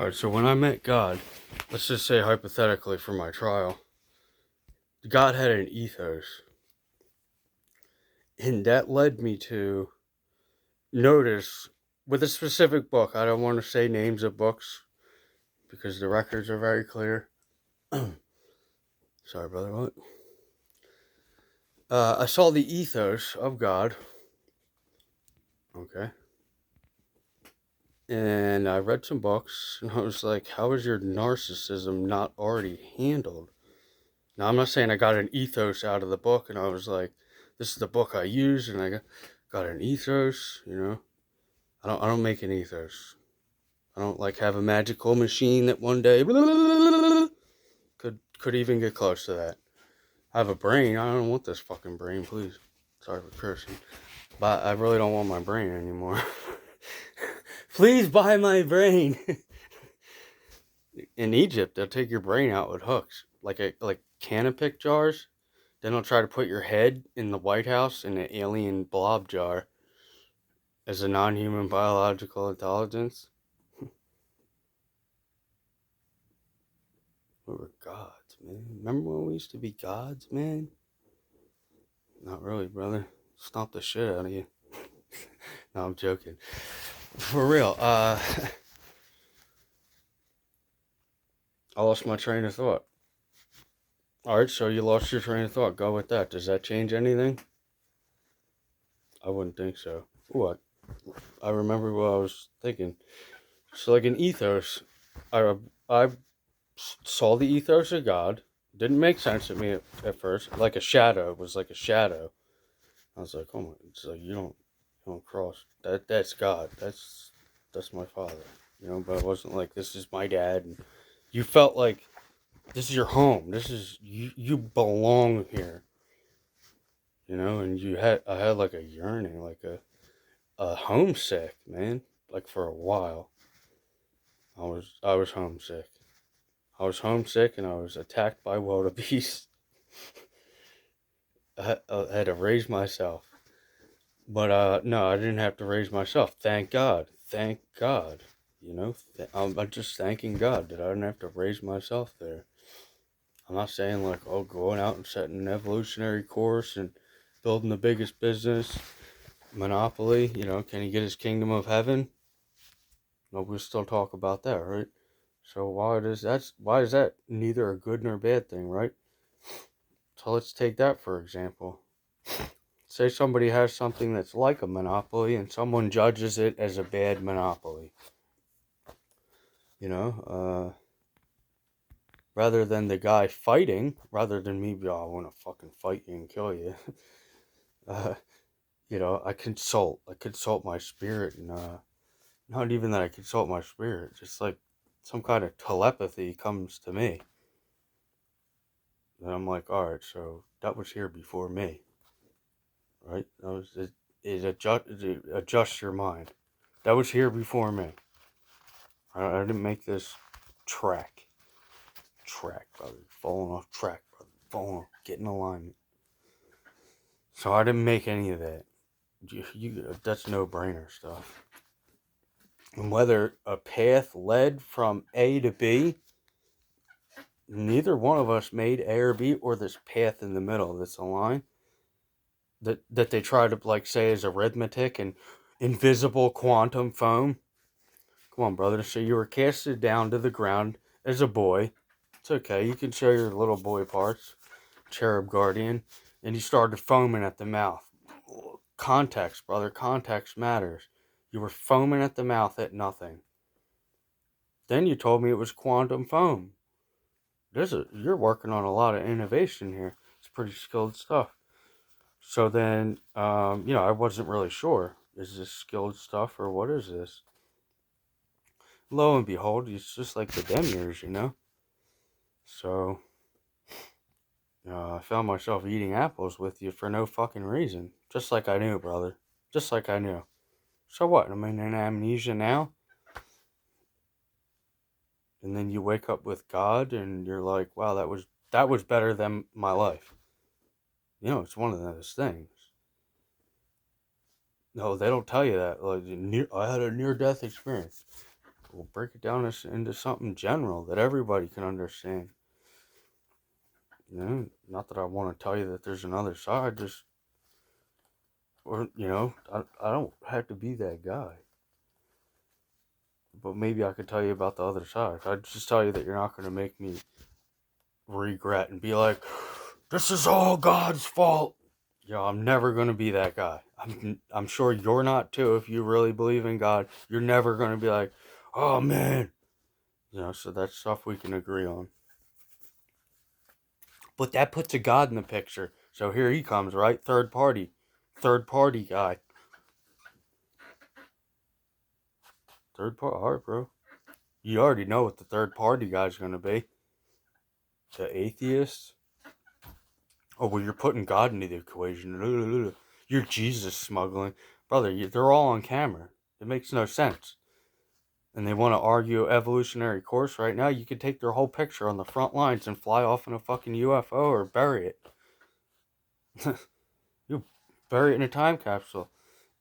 Alright, so when I met God, let's just say hypothetically for my trial, God had an ethos. And that led me to notice with a specific book. I don't want to say names of books because the records are very clear. Sorry, brother. What? I saw the ethos of God. Okay. And I read some books, and I was like, how is your narcissism not already handled? Now, I'm not saying I got an ethos out of the book, and I was like, this is the book I use, and I got an ethos, you know? I don't make an ethos. I don't like have a magical machine that one day could even get close to that. I have a brain. I don't want this fucking brain, please. Sorry for cursing. But I really don't want my brain anymore. Please buy my brain. In Egypt, they'll take your brain out with hooks. Like Canapic jars. Then they'll try to put your head in the White House in an alien blob jar as a non-human biological intelligence. We were gods, man. Remember when we used to be gods, man? Not really, brother. Stomp the shit out of you. No, I'm joking. For real, I lost my train of thought. Alright, so you lost your train of thought. Go with that. Does that change anything? I wouldn't think so. What? I remember what I was thinking. So, like an ethos, I saw the ethos of God. Didn't make sense to me at first. Like a shadow. It was like a shadow. I was like, oh my, it's like you don't cross. That's God. That's my father. You know, but it wasn't like this is my dad. And you felt like this is your home. This is you belong here. You know, and I had like a yearning, like a homesick, man. Like for a while. I was homesick. I was homesick and I was attacked by wildebeest. I had to raise myself. But no, I didn't have to raise myself. Thank God. Thank God. You know, I'm just thanking God that I didn't have to raise myself there. I'm not saying like, oh, going out and setting an evolutionary course and building the biggest business, monopoly. You know, can he get his kingdom of heaven? No, we'll still talk about that, right? So why is that neither a good nor bad thing, right? So let's take that for example. Say somebody has something that's like a monopoly and someone judges it as a bad monopoly. You know, rather than the guy fighting, rather than me, I want to fucking fight you and kill you. uh, you know, I consult my spirit, and not even that I consult my spirit, just like some kind of telepathy comes to me. And I'm like, all right, so that was here before me, right? That was it adjust your mind. That was here before me. I didn't make this track, brother, falling off track, brother, falling off, get in alignment. So I didn't make any of that. That's no brainer stuff. And whether a path led from A to B, neither one of us made A or B, or this path in the middle that's a line that they try to like say is arithmetic and invisible quantum foam. Come on, brother. So you were casted down to the ground as a boy. It's okay. You can show your little boy parts, cherub guardian, and you started foaming at the mouth. Context, brother. Context matters. You were foaming at the mouth at nothing. Then you told me it was quantum foam. You're working on a lot of innovation here. It's pretty skilled stuff. So then, you know, I wasn't really sure. Is this skilled stuff or what is this? Lo and behold, it's just like the demiurge, you know? So, I found myself eating apples with you for no fucking reason. Just like I knew, brother. Just like I knew. So what? I'm in amnesia now? And then you wake up with God and you're like, wow, that was better than my life. You know, it's one of those things. No, they don't tell you that. Like, I had a near-death experience. we'll break it down into something general that everybody can understand. You know, not that I want to tell you that there's another side, just, or, you know, I don't have to be that guy. But maybe I could tell you about the other side. I'd just tell you that you're not going to make me regret and be like, this is all God's fault. I'm never going to be that guy. I'm sure you're not too. If you really believe in God, you're never going to be like, oh man. So that's stuff we can agree on. But that puts a God in the picture. So here he comes, right? Third party guy. Third party, all right, bro. You already know what the third party guy's going to be. The atheist. Oh, well, you're putting God into the equation. You're Jesus smuggling. Brother, they're all on camera. It makes no sense. And they want to argue evolutionary course right now. You could take their whole picture on the front lines and fly off in a fucking UFO or bury it. You bury it in a time capsule.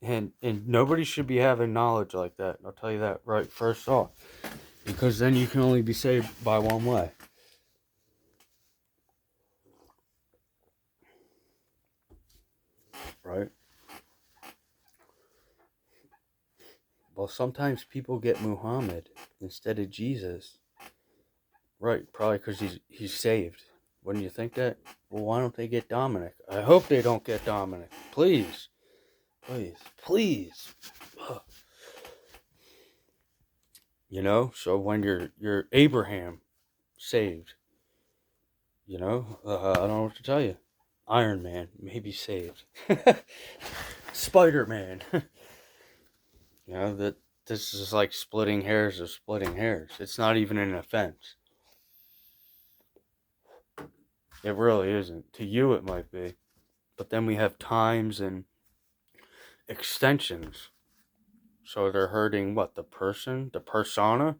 And nobody should be having knowledge like that. I'll tell you that right first off. Because then you can only be saved by one way. Right? Well, sometimes people get Muhammad instead of Jesus. Right, probably because he's saved. Wouldn't you think that? Well, why don't they get Dominic? I hope they don't get Dominic. Please. Please. Please. So when you're Abraham saved, I don't know what to tell you. Iron Man, maybe saved. Spider-Man. That this is like splitting hairs of splitting hairs. It's not even an offense. It really isn't. To you it might be. But then we have times and extensions. So they're hurting what? The person? The persona?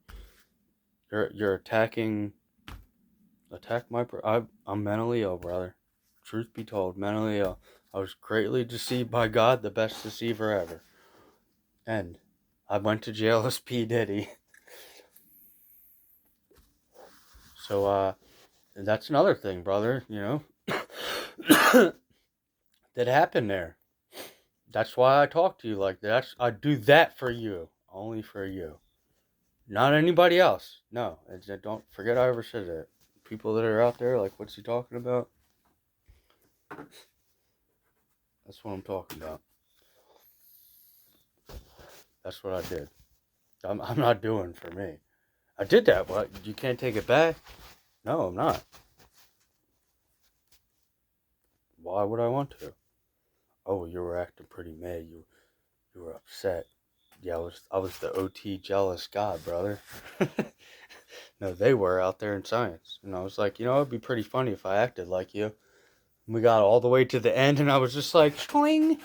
You're attacking... Attack my... I'm mentally ill, brother. Truth be told, mentally ill. I was greatly deceived by God, the best deceiver ever. And I went to jail as P. Diddy. So, that's another thing, brother, that happened there. That's why I talk to you like that. I do that for you. Only for you. Not anybody else. No. Don't forget I ever said that. People that are out there, like, what's he talking about? That's what I'm talking about. That's what I did. I'm not doing for me. I did that, but you can't take it back? No, I'm not. Why would I want to? Oh, you were acting pretty mad. You were upset. Yeah, I was the OT jealous God, brother. No, they were out there in science. And I was like, it'd be pretty funny if I acted like you. And we got all the way to the end, and I was just like, swing. And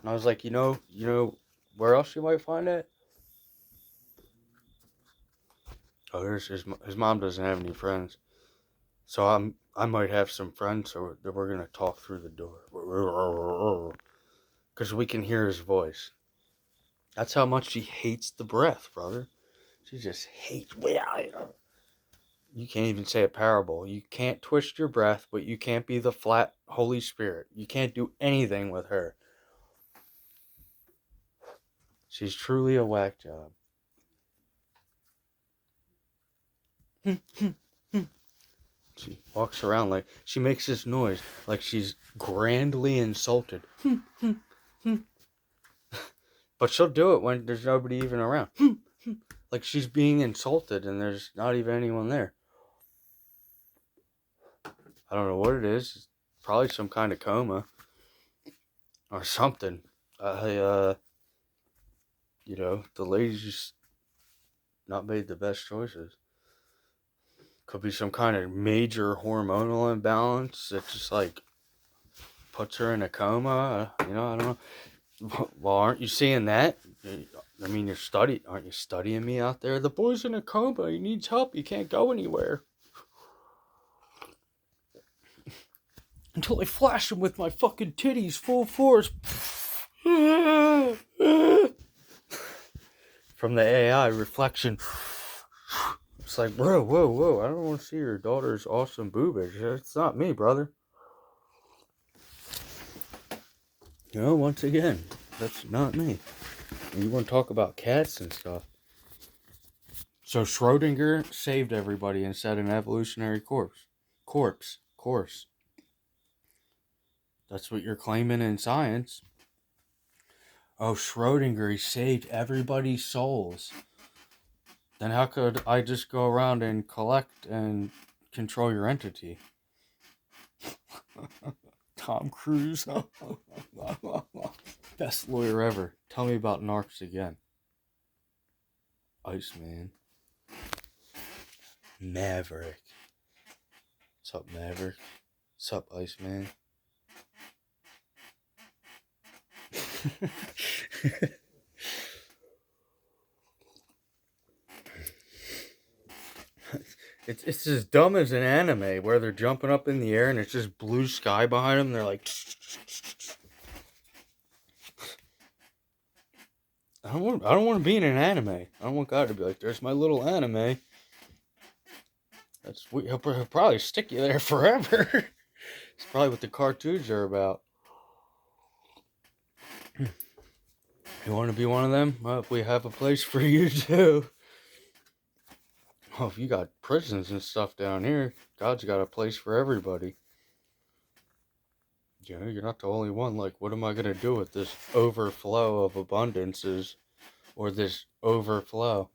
I was like, where else you might find it? Oh, his mom doesn't have any friends. So I might have some friends, so we're going to talk through the door. Because we can hear his voice. That's how much she hates the breath, brother. She just hates... You can't even say a parable. You can't twist your breath, but you can't be the flat Holy Spirit. You can't do anything with her. She's truly a whack job. She walks around like... She makes this noise like she's grandly insulted. But she'll do it when there's nobody even around. Like she's being insulted and there's not even anyone there. I don't know what it is. It's probably some kind of coma. Or something. The lady's just not made the best choices. Could be some kind of major hormonal imbalance that just like puts her in a coma. I don't know. Well, aren't you seeing that? I mean, aren't you studying me out there? The boy's in a coma. He needs help. He can't go anywhere. Until I flash him with my fucking titties full force. From the AI reflection. It's like, bro, whoa, whoa, I don't want to see your daughter's awesome boobage. It's not me, brother. Once again, that's not me. And you want to talk about cats and stuff. So Schrodinger saved everybody and set an evolutionary course. Course. That's what you're claiming in science. Oh, Schrodinger, he saved everybody's souls. Then how could I just go around and collect and control your entity? Tom Cruise. Best lawyer ever. Tell me about narcs again. Iceman. Maverick. What's up, Maverick? What's up, Iceman? It's as dumb as an anime where they're jumping up in the air and it's just blue sky behind them. They're like, I don't want to be in an anime. I don't want God to be like, there's my little anime. He'll probably stick you there forever. It's probably what the cartoons are about. You want to be one of them? Well, we have a place for you too. Oh, if you got prisons and stuff down here, God's got a place for everybody. You're not the only one. Like, what am I going to do with this overflow of abundances or this overflow?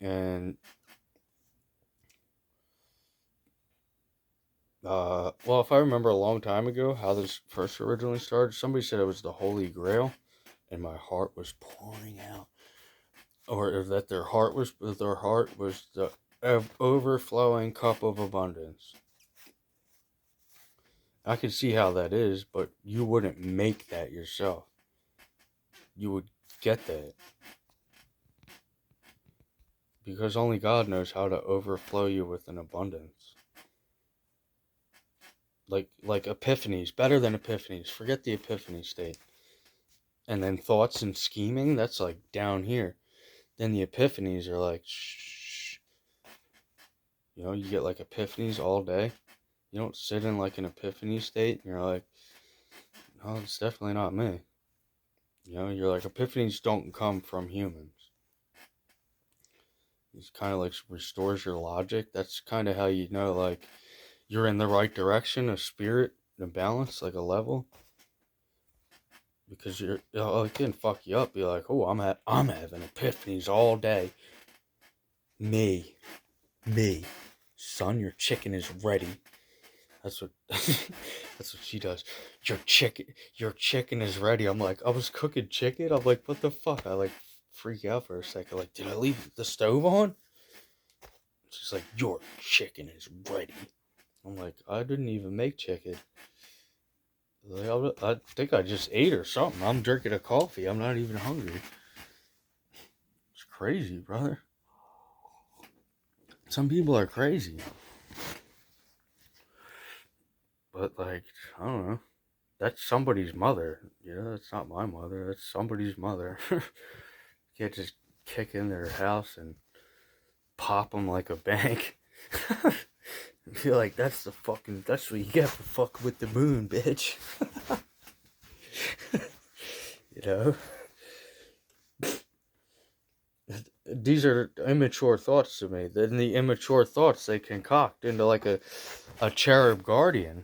And, well, if I remember a long time ago how this first originally started, somebody said it was the Holy Grail, and my heart was pouring out. Or that their heart was the overflowing cup of abundance. I can see how that is, but you wouldn't make that yourself. You would get that. Because only God knows how to overflow you with an abundance. Like epiphanies, better than epiphanies. Forget the epiphany state. And then thoughts and scheming, that's like down here. Then the epiphanies are like, shh. You get like epiphanies all day. You don't sit in like an epiphany state and you're like, no, it's definitely not me. You're like, epiphanies don't come from humans. It's kind of like restores your logic. That's kind of how you know, like, you're in the right direction, a spirit, a balance, like a level. Because it can fuck you up. Be like, oh, I'm having epiphanies all day. Me, son, your chicken is ready. That's what she does. Your chicken is ready. I'm like, I was cooking chicken. I'm like, what the fuck? I like freak out for a second. Like, did I leave the stove on? She's like, your chicken is ready. I'm like, I didn't even make chicken. Like, I think I just ate or something. I'm drinking a coffee. I'm not even hungry. It's crazy, brother. Some people are crazy. But, like, I don't know. That's somebody's mother. That's not my mother. That's somebody's mother. You can't just kick in their house and pop them like a bank. I feel like that's what you get for fucking with the moon, bitch. These are immature thoughts to me. Then the immature thoughts they concoct into like a cherub guardian.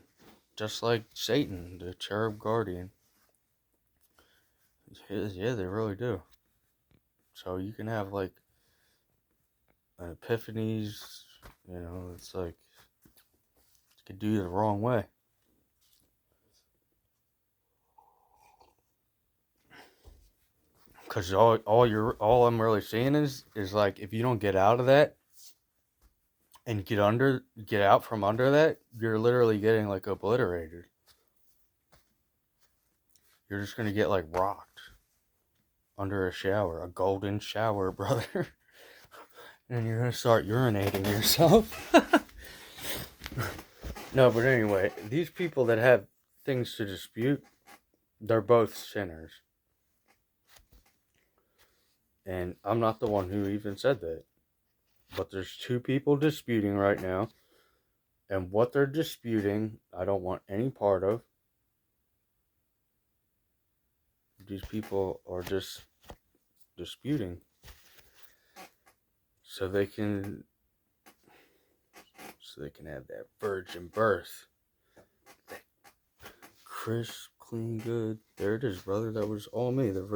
Just like Satan, the cherub guardian. Yeah, they really do. So you can have like an epiphanies, it's like you could do it the wrong way. Because all I'm really seeing is like, if you don't get out of that and get out from under that, you're literally getting like obliterated. You're just gonna get like rocked under a shower, a golden shower, brother. And you're gonna start urinating yourself. No, but anyway, these people that have things to dispute, they're both sinners. And I'm not the one who even said that. But there's two people disputing right now. And what they're disputing, I don't want any part of. These people are just disputing so they can have that virgin birth. That crisp, clean, good. There it is, brother. That was all me. That's